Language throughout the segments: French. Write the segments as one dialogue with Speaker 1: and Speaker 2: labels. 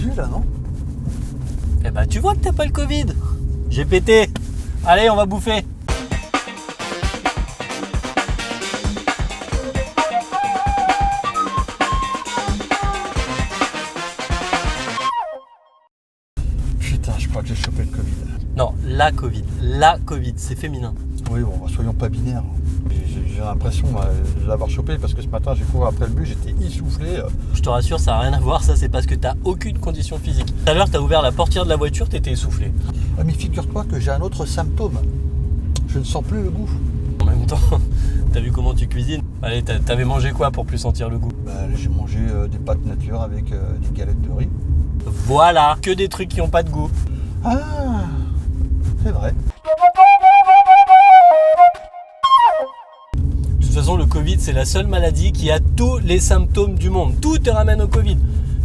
Speaker 1: pue là, non?
Speaker 2: Eh bah tu vois que t'as pas le Covid. J'ai pété. Allez, on va bouffer.
Speaker 1: Putain, je crois que j'ai chopé le Covid.
Speaker 2: Non, la Covid. La Covid, c'est féminin.
Speaker 1: Oui, bon, soyons pas binaires. J'ai l'impression de l'avoir chopé parce que ce matin j'ai couru après le bus, j'étais essoufflé.
Speaker 2: Je te rassure, ça n'a rien à voir, ça c'est parce que t'as aucune condition physique. Tout à l'heure, t'as ouvert la portière de la voiture, t'étais essoufflé.
Speaker 1: Ah, mais figure-toi que j'ai un autre symptôme. Je ne sens plus le goût.
Speaker 2: En même temps, t'as vu comment tu cuisines? Allez, t'avais mangé quoi pour plus sentir le goût?
Speaker 1: J'ai mangé des pâtes nature avec des galettes de riz.
Speaker 2: Voilà, que des trucs qui n'ont pas de goût.
Speaker 1: Ah, c'est vrai.
Speaker 2: De toute façon, le Covid, c'est la seule maladie qui a tous les symptômes du monde. Tout te ramène au Covid.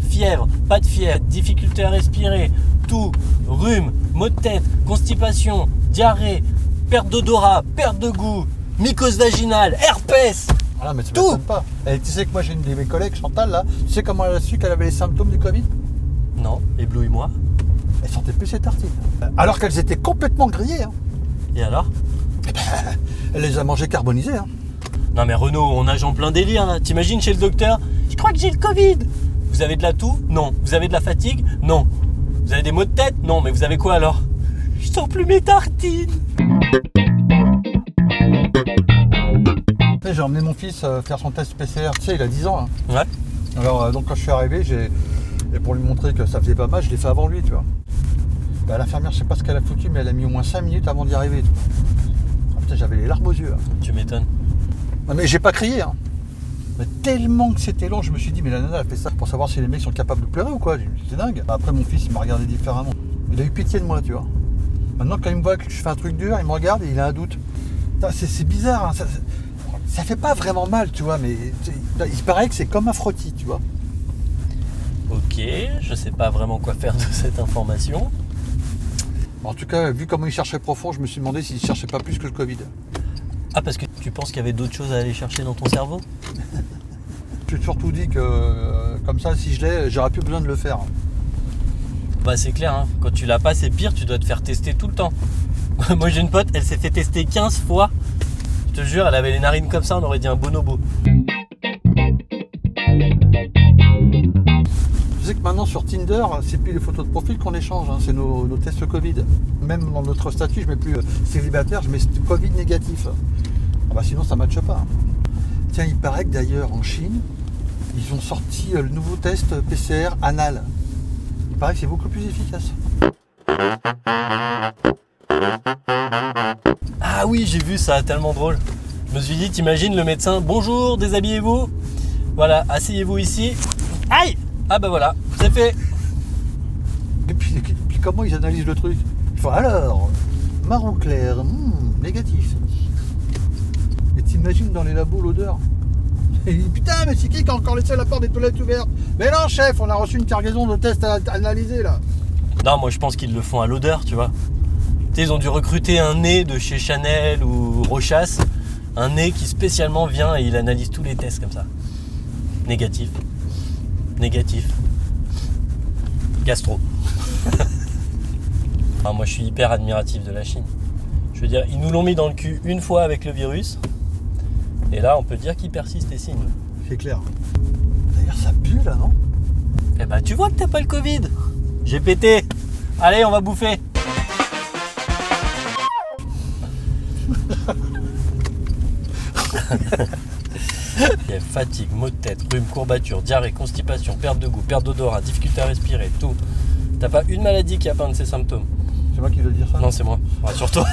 Speaker 2: Fièvre, pas de fièvre, difficulté à respirer, toux, rhume, maux de tête, constipation, diarrhée, perte d'odorat, perte de goût, mycose vaginale, herpès.
Speaker 1: Voilà, mais ça
Speaker 2: Tout.
Speaker 1: m'étonne pas. Et tu sais que moi j'ai une de mes collègues, Chantal, là, tu sais comment elle a su qu'elle avait les symptômes du Covid?
Speaker 2: Non, éblouis-moi.
Speaker 1: Elle sentait plus ses tartines. Alors qu'elles étaient complètement grillées. Hein.
Speaker 2: Et alors?
Speaker 1: Elle les a mangées carbonisées. Hein.
Speaker 2: Non mais Renaud, on nage en plein délire là. T'imagines chez le docteur? Je crois que j'ai le Covid. Vous avez de la toux? Non. Vous avez de la fatigue? Non. Vous avez des maux de tête? Non. Mais vous avez quoi alors? Je sens plus mes tartines.
Speaker 1: J'ai emmené mon fils faire son test PCR. Tu sais, il a 10 ans. Hein.
Speaker 2: Ouais.
Speaker 1: Alors, donc quand je suis arrivé, et pour lui montrer que ça faisait pas mal, je l'ai fait avant lui, tu vois. L'infirmière, je sais pas ce qu'elle a foutu, mais elle a mis au moins 5 minutes avant d'y arriver. Ah, putain, j'avais les larmes aux yeux. Là.
Speaker 2: Tu m'étonnes.
Speaker 1: Non, mais j'ai pas crié. Hein. Mais tellement que c'était long, je me suis dit, mais la nana, elle fait ça pour savoir si les mecs sont capables de pleurer ou quoi. C'est dingue. Après, mon fils, il m'a regardé différemment. Il a eu pitié de moi, tu vois. Maintenant, quand il me voit que je fais un truc dur, il me regarde et il a un doute. C'est bizarre. Hein. Ça fait pas vraiment mal, tu vois, mais il paraît que c'est comme un frottis, tu vois.
Speaker 2: Ok, je sais pas vraiment quoi faire de cette information.
Speaker 1: En tout cas, vu comment il cherchait profond, je me suis demandé s'il cherchait pas plus que le Covid.
Speaker 2: Ah, parce que tu penses qu'il y avait d'autres choses à aller chercher dans ton cerveau?
Speaker 1: Je me suis surtout dit que, comme ça, si je l'ai, j'aurais plus besoin de le faire.
Speaker 2: Bah c'est clair, hein. Quand tu l'as pas, c'est pire, tu dois te faire tester tout le temps. Moi j'ai une pote, elle s'est fait tester 15 fois. Je te jure, elle avait les narines comme ça, on aurait dit un bonobo.
Speaker 1: Tu sais que maintenant sur Tinder, c'est plus les photos de profil qu'on échange, hein, c'est nos tests Covid. Même dans notre statut, je mets plus célibataire, je mets Covid négatif. Ah bah sinon ça ne matche pas. Tiens, il paraît que d'ailleurs en Chine, ils ont sorti le nouveau test PCR anal. Il paraît que c'est beaucoup plus efficace.
Speaker 2: Ah oui, j'ai vu ça, tellement drôle. Je me suis dit, t'imagines le médecin, bonjour, déshabillez-vous. Voilà, asseyez-vous ici. Aïe! Ah bah voilà, c'est fait.
Speaker 1: Et puis comment ils analysent le truc? Ils font alors, marron clair, négatif. Et t'imagines dans les labos l'odeur? Et il dit, putain, mais c'est qui a encore laissé la porte des toilettes ouverte? Mais non, chef, on a reçu une cargaison de tests à analyser là.
Speaker 2: Non, moi je pense qu'ils le font à l'odeur, tu vois. Tu sais, ils ont dû recruter un nez de chez Chanel ou Rochas. Un nez qui spécialement vient et il analyse tous les tests comme ça. Négatif. Négatif. Gastro. Enfin, moi je suis hyper admiratif de la Chine. Je veux dire, ils nous l'ont mis dans le cul une fois avec le virus. Et là, on peut dire qu'il persiste et signe.
Speaker 1: C'est clair. D'ailleurs, ça pue là, non?
Speaker 2: Eh bah, tu vois que t'as pas le Covid. J'ai pété. Allez, on va bouffer. Il y a fatigue, maux de tête, rhume, courbature, diarrhée, constipation, perte de goût, perte d'odorat, difficulté à respirer, tout. T'as pas une maladie qui a pas un de ces symptômes?
Speaker 1: C'est moi qui dois dire ça?
Speaker 2: Non, c'est moi. Rassure-toi.